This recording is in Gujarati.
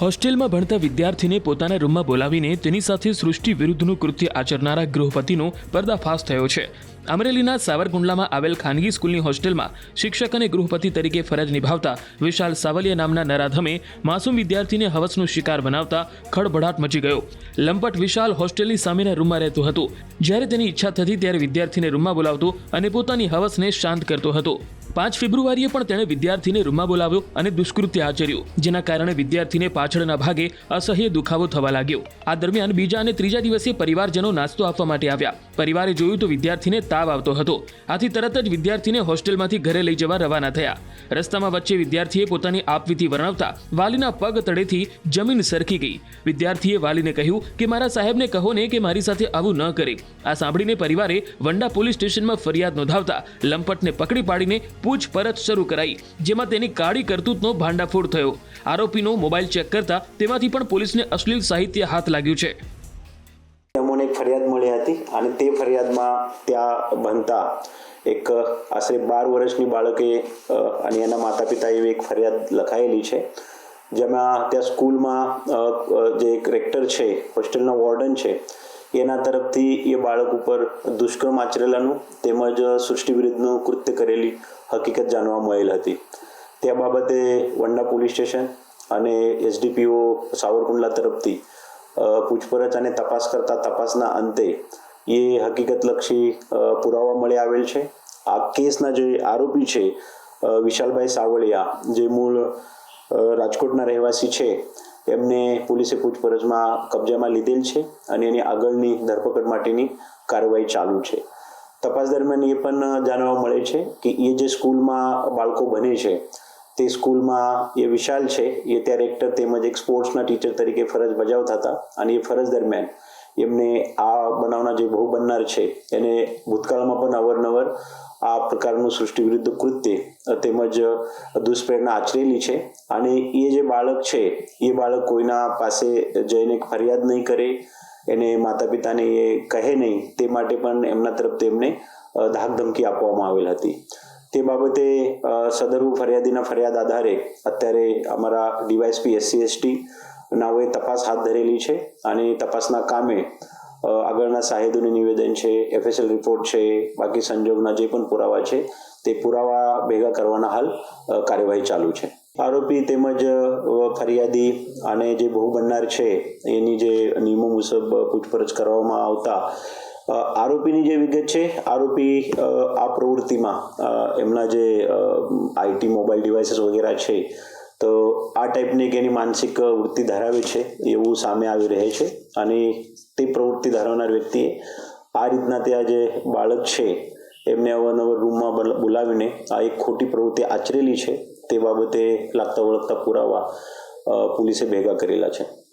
હોસ્ટેલમાં ભણતા વિદ્યાર્થીને પોતાના રૂમમાં બોલાવીને તેની સાથે સૃષ્ટિ વિરુદ્ધનું કૃત્ય આચરનારા ગૃહપતિનો પર્દાફાશ થયો છે। અમરેલીના સાવરકુંડલામાં આવેલ ખાનગી સ્કૂલની હોસ્ટેલમાં શિક્ષક અને ગૃહપતિ તરીકે ફરજ નિભાવતા વિશાલ સાવલિયા નામના નરાધમે માસૂમ વિદ્યાર્થીને હવસનો શિકાર બનાવતા ખળભળાટ મચી ગયો। લંપટ વિશાલ હોસ્ટેલની સામેના રૂમમાં રહેતો હતો। જ્યારે તેની ઈચ્છા થતી ત્યારે વિદ્યાર્થીને રૂમમાં બોલાવતો અને પોતાની હવસને શાંત કરતો હતો। 5 ફેબ્રુઆરીએ પણ તેણે વિદ્યાર્થીને રૂમમાં બોલાવ્યો અને દુષ્કૃત્ય આચર્યું, જેના કારણે વિદ્યાર્થીને પાછળના ભાગે અસહ્ય દુખાવો થવા લાગ્યો। આ દરમિયાન બીજા અને ત્રીજા દિવસે પરિવારજનો નાસ્તો આપવા માટે આવ્યા। પરિવારે જોયું તો વિદ્યાર્થીને તાવ આવતો હતો। આથી તરત જ વિદ્યાર્થીને હોસ્ટેલમાંથી ઘરે લઈ જવા રવાના થયા। રસ્તામાં વચ્ચે વિદ્યાર્થીએ પોતાની આપવીતી વર્ણવતા વાલીના પગ તળેથી જમીન સરકી ગઈ। વિદ્યાર્થીએ વાલીને કહ્યું કે મારા સાહેબને કહો ને કે મારી સાથે આવું ન કરે। આ સાંભળીને પરિવારે વંડા પોલીસ સ્ટેશનમાં ફરિયાદ નોંધાવતા લંપટને પકડી પાડીને પૂછપરછ શરૂ કરાઈ, જેમાં તેની કાળી કરતૂતનો ભાંડાફોડ થયો। આરોપીનો મોબાઈલ ચેક કરતા તેમાંથી પણ પોલીસને અશ્લીલ સાહિત્ય હાથ લાગ્યું છે। અમને એક ફરિયાદ મળી હતી અને તે ફરિયાદમાં ત્યાં ભણતા એક આશરે 12 વર્ષની બાળકે અને એના માતા પિતાએ એવી એક ફરિયાદ લખાયેલી છે, જેમાં ત્યાં સ્કૂલમાં જે એક રેક્ટર છે, હોસ્ટેલના વોર્ડન છે, એના તરફથી એ બાળક ઉપર દુષ્કર્મ આચરેલાનું તેમજ સૃષ્ટિ વિરુદ્ધનું કૃત્ય કરેલી હકીકત જાણવા મળેલ હતી। તે બાબતે વંડા પોલીસ સ્ટેશન અને એસડીપીઓ સાવરકુંડલા તરફથી પૂછપરછ અને તપાસ કરતા તપાસના અંતે એ હકીકતલક્ષી પુરાવા મળી આવેલ છે। આ કેસના જે આરોપી છે વિશાલભાઈ સાવલિયા, જે મૂળ રાજકોટના રહેવાસી છે, એમને પોલીસે પૂછપરછમાં કબજામાં લીધેલ છે અને એની આગળની ધરપકડ માટેની કાર્યવાહી ચાલુ છે। તપાસ દરમિયાન એ પણ જાણવા મળે છે કે એ જે સ્કૂલમાં બાળકો ભણે છે તે સ્કૂલમાં એ વિશાલ છે, એ ત્યાં રેક્ટર તેમજ એક સ્પોર્ટ્સના ટીચર તરીકે ફરજ બજાવતા હતા અને એ ફરજ દરમિયાન એમને આ બનાવના જે ભોગ બનનાર છે એને ભૂતકાળમાં પણ અવારનવાર આ પ્રકારનું સૃષ્ટિ વિરુદ્ધ કૃત્ય તેમજ દુષ્પ્રેરણા આચરેલી છે। અને એ જે બાળક છે એ બાળક કોઈના પાસે જઈને ફરિયાદ નહીં કરે, એને માતા પિતાને એ કહે નહીં, તે માટે પણ એમના તરફથી એમને ધાકધમકી આપવામાં આવેલ હતી। તે બાબતે સદરુ ફરિયાદીના ફરિયાદ આધારે અત્યારે અમારા ડીવાયએસપી SC/ST નાઓએ તપાસ હાથ ધરેલી છે અને તપાસના કામે આગળના સાહેદોનું નિવેદન છે, FSL રિપોર્ટ છે, બાકી સંજોગના જે પણ પુરાવા છે તે પુરાવા ભેગા કરવાના હાલ કાર્યવાહી ચાલુ છે। આરોપી તેમજ ફરિયાદી અને જે ભોગ બનનાર છે એની જે નિયમો મુજબ પૂછપરછ કરવામાં આવતા આરોપીની જે વિગત છે, આરોપી આ પ્રવૃત્તિમાં એમના જે IT મોબાઈલ ડિવાઇસીસ વગેરે છે, તો આ ટાઈપની એની માનસિક વૃત્તિ ધરાવે છે એવું સામે આવી રહે છે અને તે પ્રવૃત્તિ ધરાવનાર વ્યક્તિએ આ રીતના ત્યાં જે બાળક છે એમને અવારનવાર રૂમમાં બોલાવીને આ એક ખોટી પ્રવૃત્તિ આચરેલી છે, તે બાબતે લાગતા વળગતા પુરાવા પોલીસે ભેગા કરેલા છે।